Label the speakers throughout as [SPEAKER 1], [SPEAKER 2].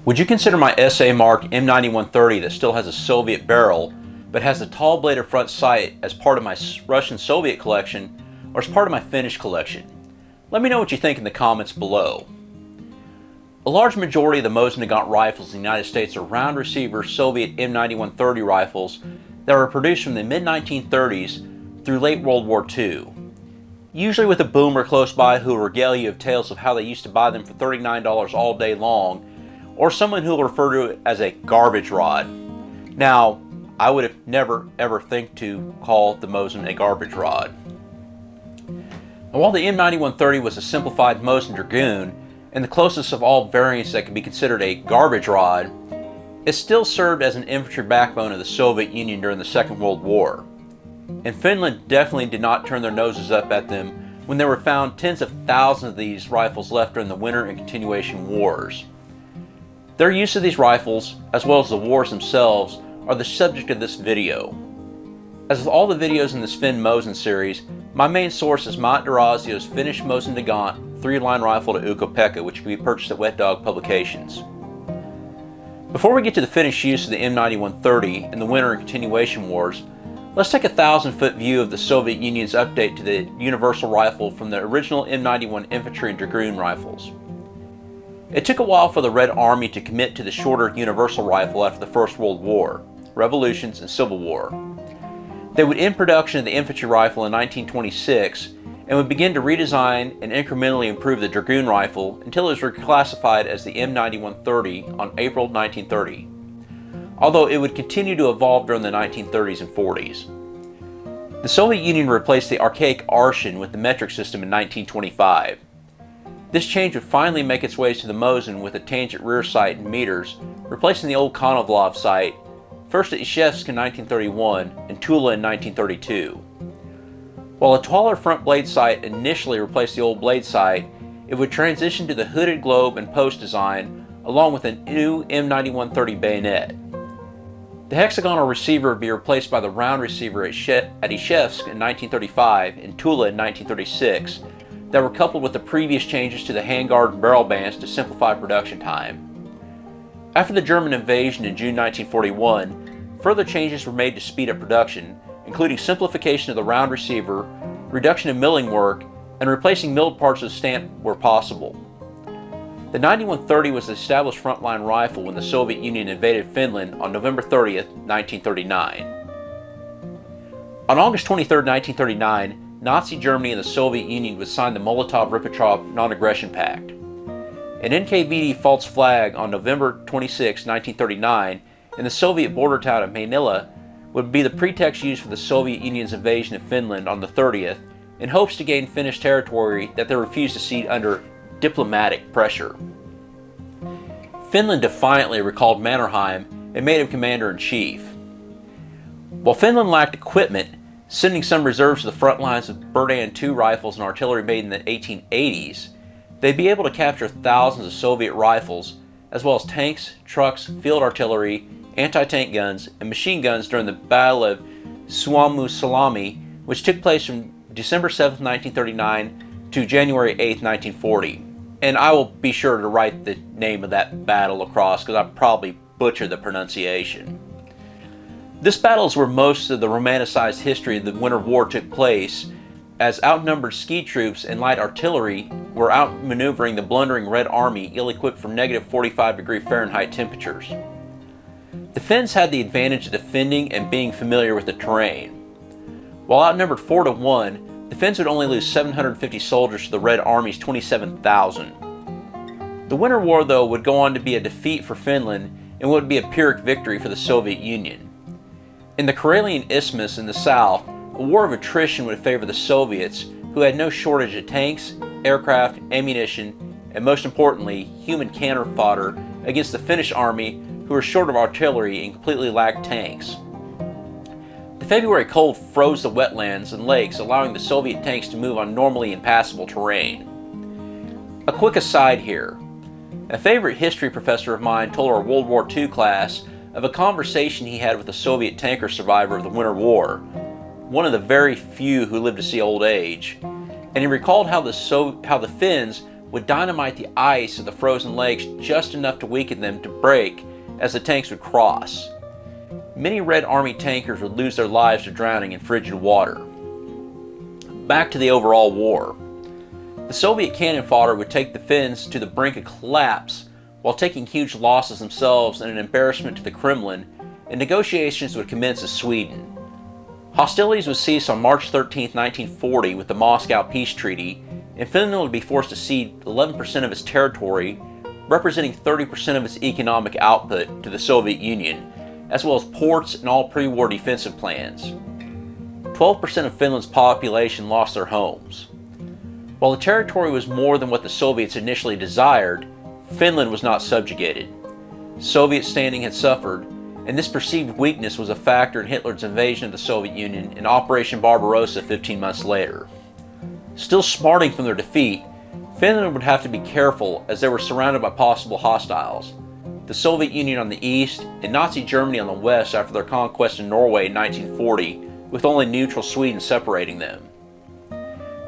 [SPEAKER 1] Would you consider my SA marked M91 that still has a Soviet barrel but has a tall bladed front sight as part of my Russian Soviet collection or as part of my Finnish collection? Let me know what you think in the comments below. A large majority of the Mosin Nagant rifles in the United States are round receiver Soviet M91 rifles that were produced from the mid-1930s through late World War II. Usually with a boomer close by who will regale you of tales of how they used to buy them for $39 all day long, or someone who will refer to it as a garbage rod. Now, I would have never ever think to call the Mosin a garbage rod. And while the M91 was a simplified Mosin Dragoon and the closest of all variants that could be considered a garbage rod, it still served as an infantry backbone of the Soviet Union during the Second World War. And Finland definitely did not turn their noses up at them when there were found tens of thousands of these rifles left during the Winter and Continuation Wars. Their use of these rifles, as well as the wars themselves, are the subject of this video. As with all the videos in this Finn Mosin series, my main source is Matti D'Orazio's Finnish Mosin Nagant 3-line rifle to Ukko-Pekka, which can be purchased at Wet Dog Publications. Before we get to the Finnish use of the M91 in the Winter and Continuation Wars, let's take a 1,000-foot view of the Soviet Union's update to the universal rifle from the original M91 infantry and dragoon rifles. It took a while for the Red Army to commit to the shorter universal rifle after the First World War, revolutions, and Civil War. They would end production of the infantry rifle in 1926 and would begin to redesign and incrementally improve the dragoon rifle until it was reclassified as the M91 on April 1930, although it would continue to evolve during the 1930s and 40s. The Soviet Union replaced the archaic Arshin with the metric system in 1925. This change would finally make its way to the Mosin with a tangent rear sight in meters, replacing the old Konovlov sight, first at Izhevsk in 1931 and Tula in 1932. While a taller front blade sight initially replaced the old blade sight, it would transition to the hooded globe and post design along with a new M91 bayonet. The hexagonal receiver would be replaced by the round receiver at Izhevsk in 1935 and Tula in 1936 that were coupled with the previous changes to the handguard and barrel bands to simplify production time. After the German invasion in June 1941, further changes were made to speed up production, including simplification of the round receiver, reduction of milling work, and replacing milled parts of the stamp where possible. The 91 was the established frontline rifle when the Soviet Union invaded Finland on November 30th, 1939. On August 23, 1939, Nazi Germany and the Soviet Union would sign the Molotov-Ribbentrop Non-Aggression Pact. An NKVD false flag on November 26, 1939, in the Soviet border town of Mainila would be the pretext used for the Soviet Union's invasion of Finland on the 30th in hopes to gain Finnish territory that they refused to cede under diplomatic pressure. Finland defiantly recalled Mannerheim and made him commander-in-chief. While Finland lacked equipment, sending some reserves to the front lines of Berdan II rifles and artillery made in the 1880s, they'd be able to capture thousands of Soviet rifles, as well as tanks, trucks, field artillery, anti-tank guns, and machine guns during the Battle of Suomussalmi, which took place from December 7, 1939 to January 8, 1940. And I will be sure to write the name of that battle across because I probably butchered the pronunciation. This battle is where most of the romanticized history of the Winter War took place, as outnumbered ski troops and light artillery were outmaneuvering the blundering Red Army ill-equipped for negative 45-degree Fahrenheit temperatures. The Finns had the advantage of defending and being familiar with the terrain. While outnumbered 4-1, the Finns would only lose 750 soldiers to the Red Army's 27,000. The Winter War, though, would go on to be a defeat for Finland and would be a Pyrrhic victory for the Soviet Union. In the Karelian Isthmus in the south, a war of attrition would favor the Soviets, who had no shortage of tanks, aircraft, ammunition, and most importantly, human cannon fodder against the Finnish army, who were short of artillery and completely lacked tanks. The February cold froze the wetlands and lakes, allowing the Soviet tanks to move on normally impassable terrain. A quick aside here. A favorite history professor of mine told our World War II class of a conversation he had with a Soviet tanker survivor of the Winter War, one of the very few who lived to see old age, and he recalled how the Finns would dynamite the ice of the frozen lakes just enough to weaken them to break as the tanks would cross. Many Red Army tankers would lose their lives to drowning in frigid water. Back to the overall war. The Soviet cannon fodder would take the Finns to the brink of collapse while taking huge losses themselves and an embarrassment to the Kremlin, and negotiations would commence with Sweden. Hostilities would cease on March 13, 1940 with the Moscow Peace Treaty, and Finland would be forced to cede 11% of its territory, representing 30% of its economic output, to the Soviet Union, as well as ports and all pre-war defensive plans. 12% of Finland's population lost their homes. While the territory was more than what the Soviets initially desired, Finland was not subjugated. Soviet standing had suffered, and this perceived weakness was a factor in Hitler's invasion of the Soviet Union in Operation Barbarossa 15 months later. Still smarting from their defeat, Finland would have to be careful as they were surrounded by possible hostiles, the Soviet Union on the east and Nazi Germany on the west after their conquest in Norway in 1940, with only neutral Sweden separating them.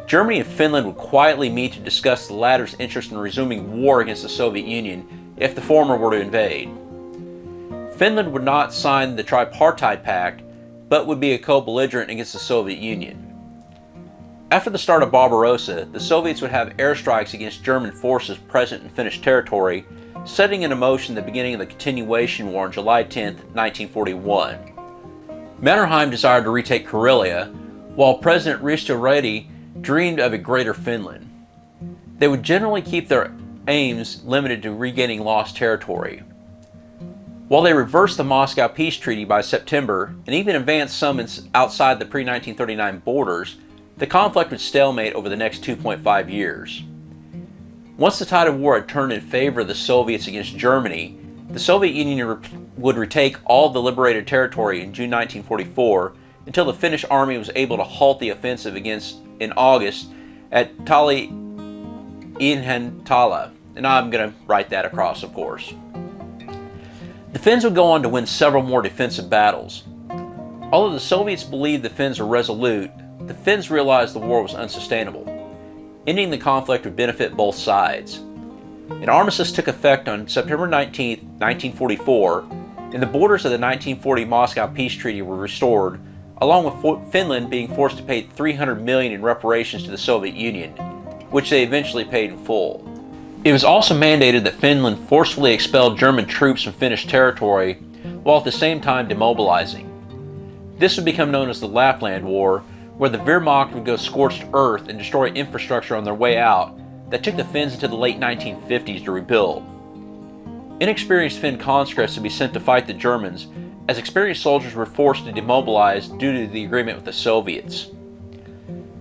[SPEAKER 1] Germany and Finland would quietly meet to discuss the latter's interest in resuming war against the Soviet Union if the former were to invade. Finland would not sign the Tripartite Pact, but would be a co-belligerent against the Soviet Union. After the start of Barbarossa, the Soviets would have airstrikes against German forces present in Finnish territory, setting into motion the beginning of the Continuation War on July 10, 1941. Mannerheim desired to retake Karelia, while President Risto Ryti dreamed of a greater Finland. They would generally keep their aims limited to regaining lost territory. While they reversed the Moscow Peace Treaty by September and even advanced some outside the pre-1939 borders, the conflict would stalemate over the next 2.5 years. Once the tide of war had turned in favor of the Soviets against Germany, the Soviet Union would retake all the liberated territory in June 1944 until the Finnish army was able to halt the offensive in August at Tali-Ihantala, and I'm going to write that across, of course. The Finns would go on to win several more defensive battles. Although the Soviets believed the Finns were resolute, the Finns realized the war was unsustainable. Ending the conflict would benefit both sides. An armistice took effect on September 19, 1944, and the borders of the 1940 Moscow Peace Treaty were restored, along with Finland being forced to pay $300 million in reparations to the Soviet Union, which they eventually paid in full. It was also mandated that Finland forcefully expel German troops from Finnish territory, while at the same time demobilizing. This would become known as the Lapland War, where the Wehrmacht would go scorched earth and destroy infrastructure on their way out that took the Finns into the late 1950s to rebuild. Inexperienced Finn conscripts would be sent to fight the Germans, as experienced soldiers were forced to demobilize due to the agreement with the Soviets.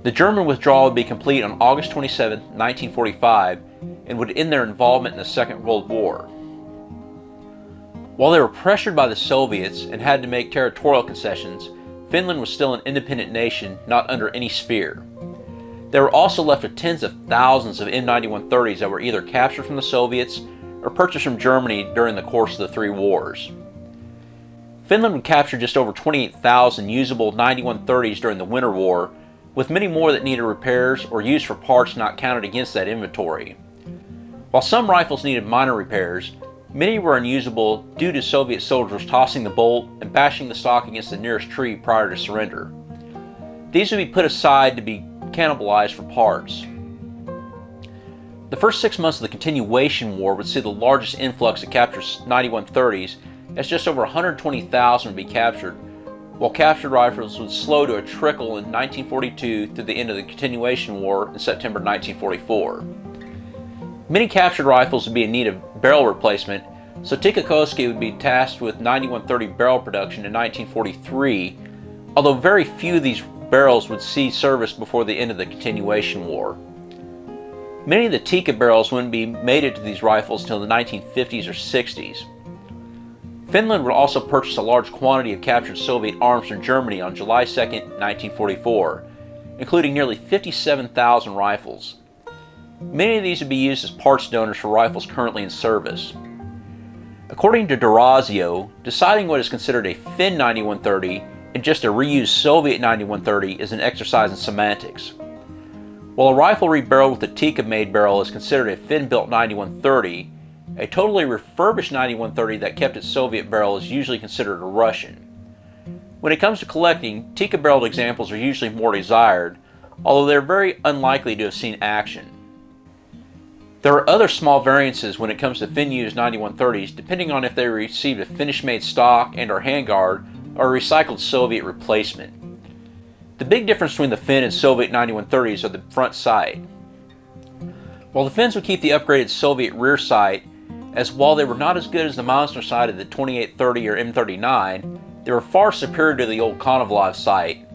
[SPEAKER 1] The German withdrawal would be complete on August 27, 1945, and would end their involvement in the Second World War. While they were pressured by the Soviets and had to make territorial concessions, Finland was still an independent nation, not under any sphere. They were also left with tens of thousands of M9130s that were either captured from the Soviets or purchased from Germany during the course of the three wars. Finland would capture just over 28,000 usable 9130s during the Winter War, with many more that needed repairs or used for parts not counted against that inventory. While some rifles needed minor repairs, many were unusable due to Soviet soldiers tossing the bolt and bashing the stock against the nearest tree prior to surrender. These would be put aside to be cannibalized for parts. The first 6 months of the Continuation War would see the largest influx of captured 9130s, as just over 120,000 would be captured, while captured rifles would slow to a trickle in 1942 through the end of the Continuation War in September 1944. Many captured rifles would be in need of barrel replacement, so Tikhokovsky would be tasked with 9130 barrel production in 1943, although very few of these barrels would see service before the end of the Continuation War. Many of the Tikka barrels wouldn't be mated to these rifles until the 1950s or 60s. Finland would also purchase a large quantity of captured Soviet arms from Germany on July 2, 1944, including nearly 57,000 rifles. Many of these would be used as parts donors for rifles currently in service. According to D'Orazio, deciding what is considered a Finn 9130 and just a reused Soviet 9130 is an exercise in semantics. While a rifle rebarreled with a Tikka-made barrel is considered a Finn-built 9130, a totally refurbished 9130 that kept its Soviet barrel is usually considered a Russian. When it comes to collecting, Tikka-barreled examples are usually more desired, although they are very unlikely to have seen action. There are other small variances when it comes to Finn-used 9130s, depending on if they received a Finnish-made stock and/or handguard or a recycled Soviet replacement. The big difference between the Finn and Soviet 9130s are the front sight. While the Finns would keep the upgraded Soviet rear sight, as while they were not as good as the monster sight of the 2830 or M39, they were far superior to the old Konovalov sight.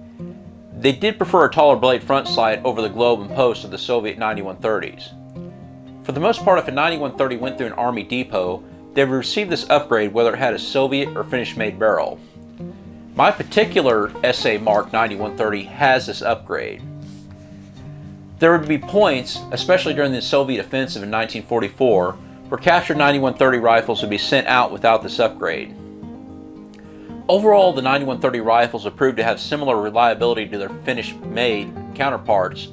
[SPEAKER 1] They did prefer a taller blade front sight over the globe and post of the Soviet 9130s. For the most part, if a 9130 went through an Army depot, they would receive this upgrade whether it had a Soviet or Finnish-made barrel. My particular SA Mark 9130 has this upgrade. There would be points, especially during the Soviet offensive in 1944, where captured 9130 rifles would be sent out without this upgrade. Overall, the 9130 rifles have proved to have similar reliability to their Finnish-made counterparts,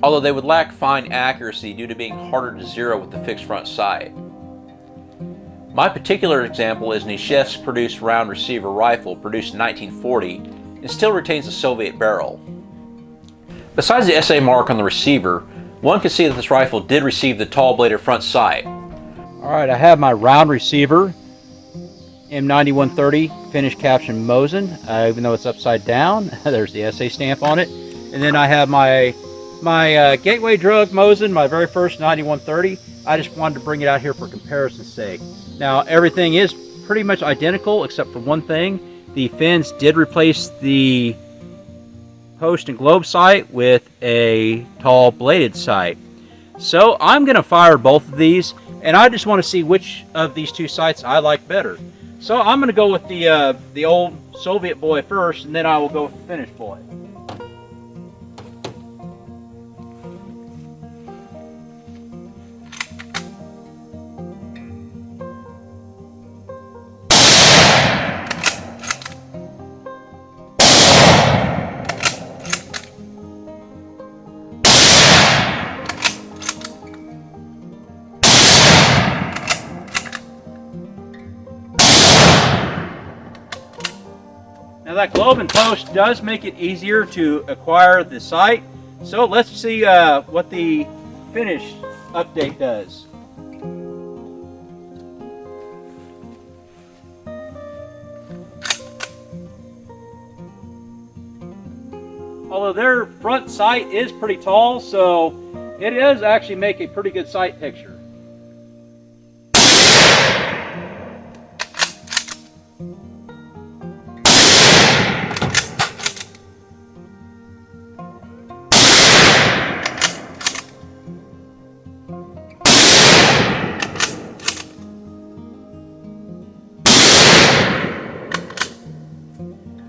[SPEAKER 1] although they would lack fine accuracy due to being harder to zero with the fixed front sight. My particular example is Nishev's produced round receiver rifle produced in 1940 and still retains a Soviet barrel. Besides the SA mark on the receiver, one can see that this rifle did receive the tall bladed front sight. Alright, I have my round receiver, M9130, Finnish caption Mosin, even though it's upside down. There's the SA stamp on it. And then I have my gateway drug Mosin, my very first 9130. I just wanted to bring it out here for comparison's sake. Now everything is pretty much identical except for one thing. The Finns did replace the post and globe sight with a tall bladed sight. So I'm going to fire both of these, and I just want to see which of these two sights I like better. So I'm going to go with the old Soviet boy first, and then I will go with the Finnish boy. Now that globe and post does make it easier to acquire the sight, so let's see what the Finnish update does. Although their front sight is pretty tall, so it does actually make a pretty good sight picture.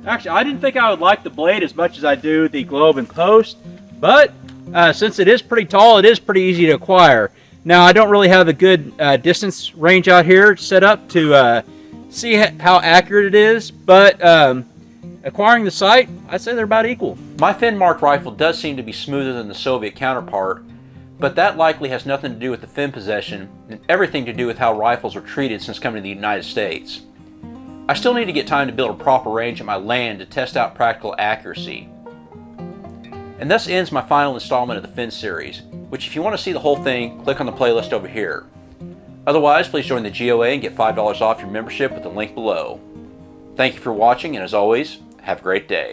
[SPEAKER 1] Actually, I didn't think I would like the blade as much as I do the globe and post, but since it is pretty tall, it is pretty easy to acquire. Now, I don't really have a good distance range out here set up to see how accurate it is, but acquiring the sight, I'd say they're about equal. My Finn marked rifle does seem to be smoother than the Soviet counterpart, but that likely has nothing to do with the Finn possession and everything to do with how rifles are treated since coming to the United States. I still need to get time to build a proper range at my land to test out practical accuracy. And thus ends my final installment of the Finn series, which if you want to see the whole thing, click on the playlist over here. Otherwise, please join the GOA and get $5 off your membership with the link below. Thank you for watching, and as always, have a great day.